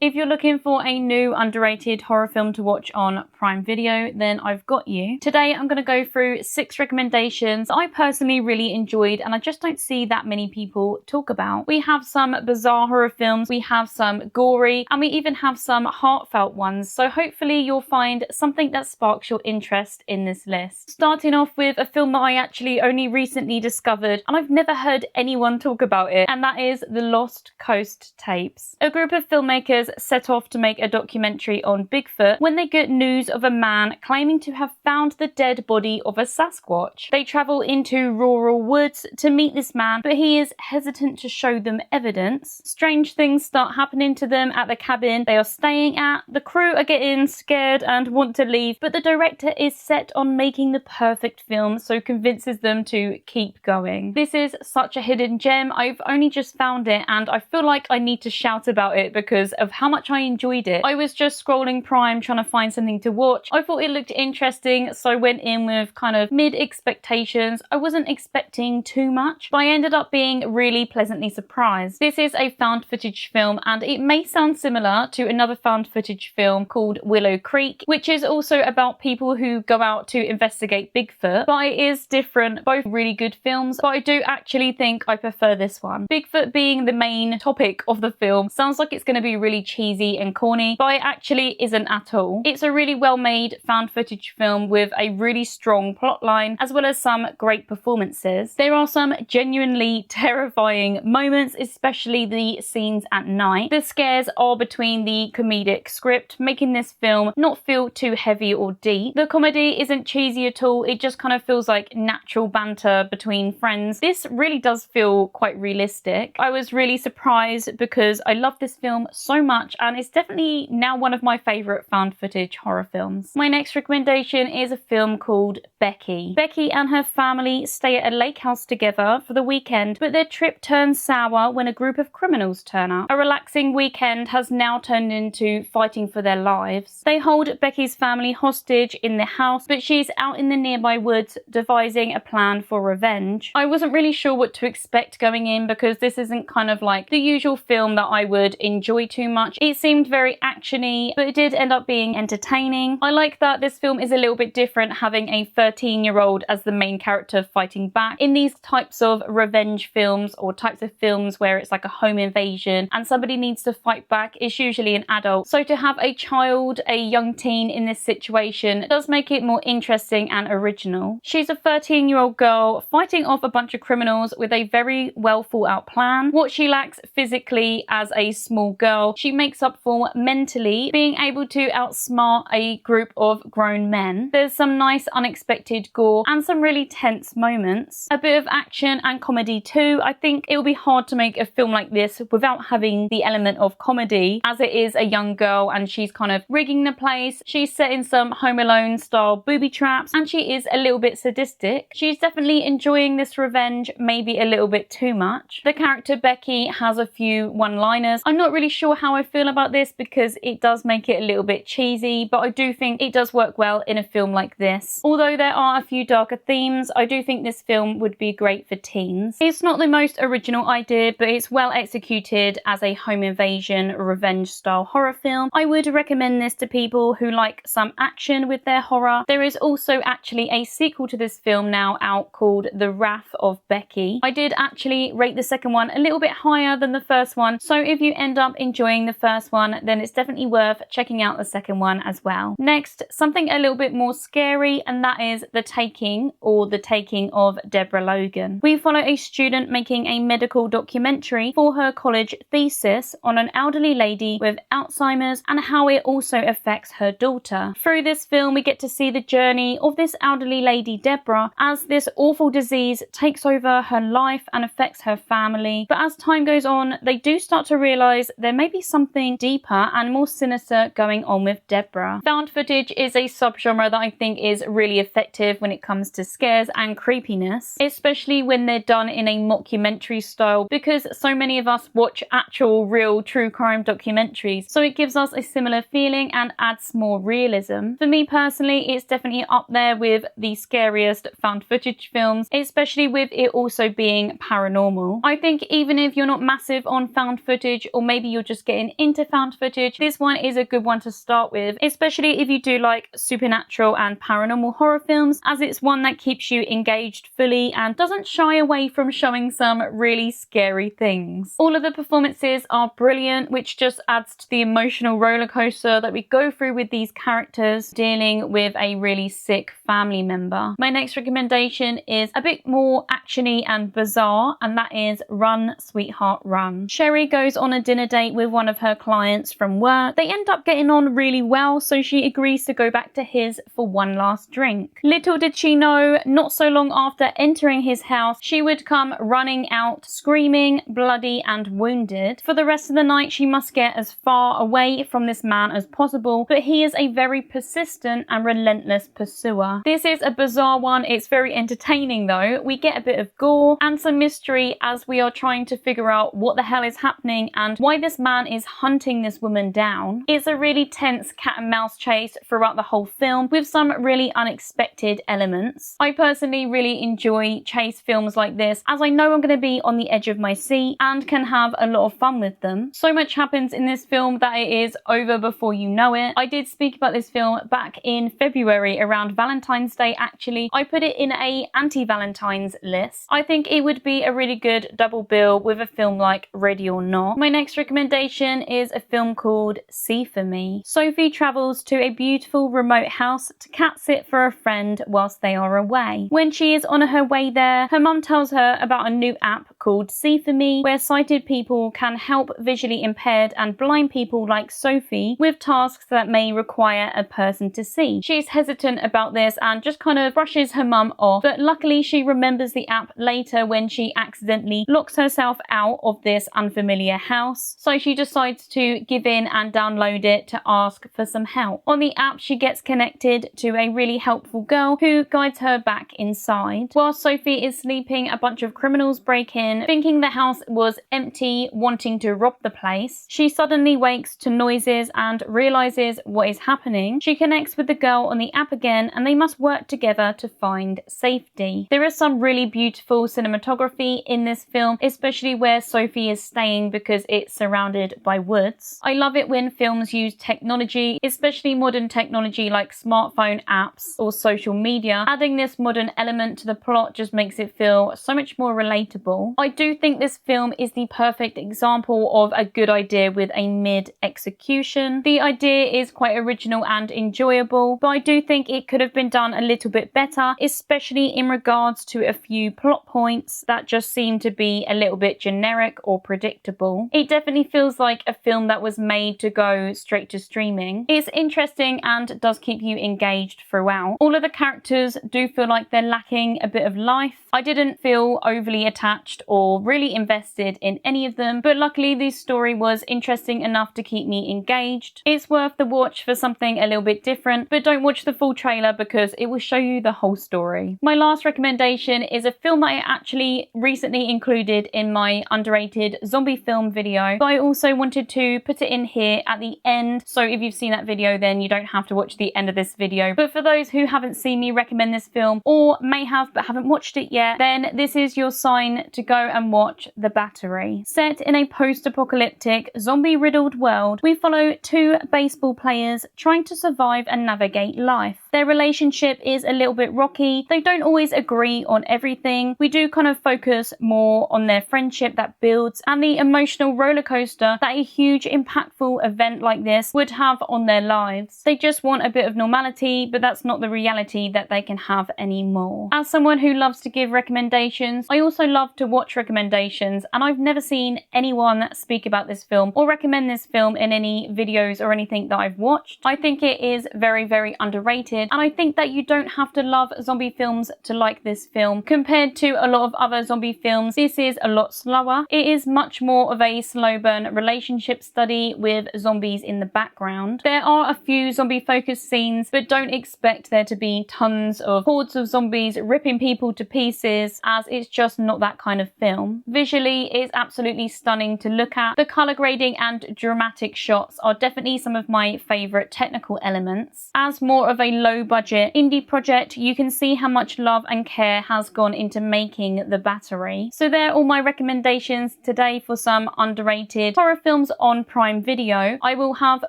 If you're looking for a new underrated horror film to watch on Prime Video, then I've got you. Today I'm going to go through 6 recommendations I personally really enjoyed and I just don't see that many people talk about. We have some bizarre horror films, we have some gory, and we even have some heartfelt ones, so hopefully you'll find something that sparks your interest in this list. Starting off with a film that I actually only recently discovered and I've never heard anyone talk about it, and that is The Lost Coast Tapes. A group of filmmakers set off to make a documentary on Bigfoot when they get news of a man claiming to have found the dead body of a Sasquatch. They travel into rural woods to meet this man, but he is hesitant to show them evidence. Strange things start happening to them at the cabin they are staying at. The crew are getting scared and want to leave, but the director is set on making the perfect film, so convinces them to keep going. This is such a hidden gem. I've only just found it and I feel like I need to shout about it because of how much I enjoyed it. I was just scrolling Prime trying to find something to watch. I thought it looked interesting, so I went in with kind of mid expectations. I wasn't expecting too much, but I ended up being really pleasantly surprised. This is a found footage film and it may sound similar to another found footage film called Willow Creek, which is also about people who go out to investigate Bigfoot, but it is different. Both really good films, but I do actually think I prefer this one. Bigfoot being the main topic of the film sounds like it's going to be really cheesy and corny, but it actually isn't at all. It's a really well made found footage film with a really strong plot line as well as some great performances. There are some genuinely terrifying moments, especially the scenes at night. The scares are between the comedic script, making this film not feel too heavy or deep. The comedy isn't cheesy at all, it just kind of feels like natural banter between friends. This really does feel quite realistic. I was really surprised because I love this film so much and it's definitely now one of my favourite found footage horror films. My next recommendation is a film called Becky. Becky and her family stay at a lake house together for the weekend, but their trip turns sour when a group of criminals turn up. A relaxing weekend has now turned into fighting for their lives. They hold Becky's family hostage in the house, but she's out in the nearby woods devising a plan for revenge. I wasn't really sure what to expect going in because this isn't kind of like the usual film that I would enjoy too much. It seemed very actiony, but it did end up being entertaining. I like that this film is a little bit different, having a 13-year-old as the main character fighting back. In these types of revenge films or types of films where it's like a home invasion and somebody needs to fight back, it's usually an adult. So to have a child, a young teen in this situation does make it more interesting and original. She's a 13-year-old girl fighting off a bunch of criminals with a very well thought out plan. What she lacks physically as a small girl, she makes up for mentally, being able to outsmart a group of grown men. There's some nice unexpected gore and some really tense moments. A bit of action and comedy too. I think it will be hard to make a film like this without having the element of comedy, as it is a young girl and she's kind of rigging the place. She's setting some Home Alone style booby traps and she is a little bit sadistic. She's definitely enjoying this revenge, maybe a little bit too much. The character Becky has a few one-liners. I'm not really sure how I feel about this because it does make it a little bit cheesy, but I do think it does work well in a film like this. Although there are a few darker themes, I do think this film would be great for teens. It's not the most original idea, but it's well executed as a home invasion revenge style horror film. I would recommend this to people who like some action with their horror. There is also actually a sequel to this film now out called The Wrath of Becky. I did actually rate the second one a little bit higher than the first one, so if you end up enjoying the first one, then it's definitely worth checking out the second one as well. Next, something a little bit more scary, and that is The Taking, or The Taking of Deborah Logan. We follow a student making a medical documentary for her college thesis on an elderly lady with Alzheimer's and how it also affects her daughter. Through this film, we get to see the journey of this elderly lady, Deborah, as this awful disease takes over her life and affects her family. But as time goes on, they do start to realise there may be something deeper and more sinister going on with Deborah. Found footage is a subgenre that I think is really effective when it comes to scares and creepiness, especially when they're done in a mockumentary style, because so many of us watch actual real true crime documentaries, so it gives us a similar feeling and adds more realism. For me personally, it's definitely up there with the scariest found footage films, especially with it also being paranormal. I think even if you're not massive on found footage, or maybe you're just getting getting into found footage, this one is a good one to start with, especially if you do like supernatural and paranormal horror films, as it's one that keeps you engaged fully and doesn't shy away from showing some really scary things. All of the performances are brilliant, which just adds to the emotional roller coaster that we go through with these characters dealing with a really sick family member. My next recommendation is a bit more actiony and bizarre, and that is Run, Sweetheart, Run. Sherry goes on a dinner date with one of her clients from work. They end up getting on really well, so she agrees to go back to his for one last drink. Little did she know, not so long after entering his house, she would come running out, screaming, bloody and wounded. For the rest of the night, she must get as far away from this man as possible, but he is a very persistent and relentless pursuer. This is a bizarre one. It's very entertaining though. We get a bit of gore and some mystery as we are trying to figure out what the hell is happening and why this man is hunting this woman down. It's a really tense cat and mouse chase throughout the whole film with some really unexpected elements. I personally really enjoy chase films like this, as I know I'm going to be on the edge of my seat and can have a lot of fun with them. So much happens in this film that it is over before you know it. I did speak about this film back in February around Valentine's Day actually. I put it in a anti-Valentine's list. I think it would be a really good double bill with a film like Ready or Not. My next recommendation is a film called See For Me. Sophie travels to a beautiful remote house to cat sit for a friend whilst they are away. When she is on her way there, her mum tells her about a new app called See For Me, where sighted people can help visually impaired and blind people like Sophie with tasks that may require a person to see. She's hesitant about this and just kind of brushes her mum off, but luckily she remembers the app later when she accidentally locks herself out of this unfamiliar house. So she decides to give in and download it to ask for some help. On the app, she gets connected to a really helpful girl who guides her back inside. While Sophie is sleeping, a bunch of criminals break in, thinking the house was empty, wanting to rob the place. She suddenly wakes to noises and realizes what is happening. She connects with the girl on the app again and they must work together to find safety. There is some really beautiful cinematography in this film, especially where Sophie is staying because it's surrounded by woods. I love it when films use technology, especially modern technology like smartphone apps or social media. Adding this modern element to the plot just makes it feel so much more relatable. I do think this film is the perfect example of a good idea with a mid execution. The idea is quite original and enjoyable, but I do think it could have been done a little bit better, especially in regards to a few plot points that just seem to be a little bit generic or predictable. It definitely feels like a film that was made to go straight to streaming. It's interesting and does keep you engaged throughout. All of the characters do feel like they're lacking a bit of life. I didn't feel overly attached or really invested in any of them, but luckily this story was interesting enough to keep me engaged. It's worth the watch for something a little bit different, but don't watch the full trailer because it will show you the whole story. My last recommendation is a film that I actually recently included in my underrated zombie film video, but I also wanted to put it in here at the end, so if you've seen that video then you don't have to watch the end of this video. But for those who haven't seen me recommend this film, or may have but haven't watched it yet, then this is your sign to go and watch The Battery. Set in a post-apocalyptic, zombie-riddled world, we follow two baseball players trying to survive and navigate life. Their relationship is a little bit rocky. They don't always agree on everything. We do kind of focus more on their friendship that builds and the emotional roller coaster that a huge impactful event like this would have on their lives. They just want a bit of normality, but that's not the reality that they can have anymore. As someone who loves to give recommendations, I also love to watch recommendations, and I've never seen anyone speak about this film or recommend this film in any videos or anything that I've watched. I think it is very, very underrated, and I think that you don't have to love zombie films to like this film. Compared to a lot of other zombie films, this is a lot slower. It is much more of a slow burn relationship study with zombies in the background. There are a few zombie focused scenes, but don't expect there to be tons of hordes of zombies ripping people to pieces, as it's just not that kind of film. Visually, it is absolutely stunning to look at. The colour grading and dramatic shots are definitely some of my favourite technical elements. As more of a low budget indie project, you can see how much love and care has gone into making The Battery. So they're all my recommendations today for some underrated horror films on Prime Video. I will have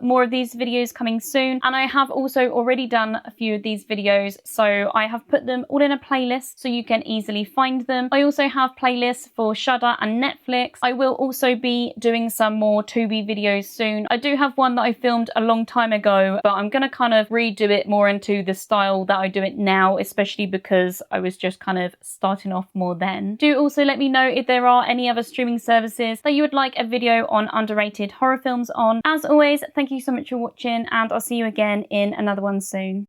more of these videos coming soon, and I have also already done a few of these videos, so I have put them all in a playlist so you can easily find them. I also have playlists for Shudder and Netflix. I will also be doing some more Tubi videos soon. I do have one that I filmed a long time ago, but I'm going to kind of redo it more into the style that I do it now, especially because I was just kind of starting off more then. Do also let me know if there are any other streaming services that you would like a video on underrated horror films on. As always, thank you so much for watching, and I'll see you again in another one soon.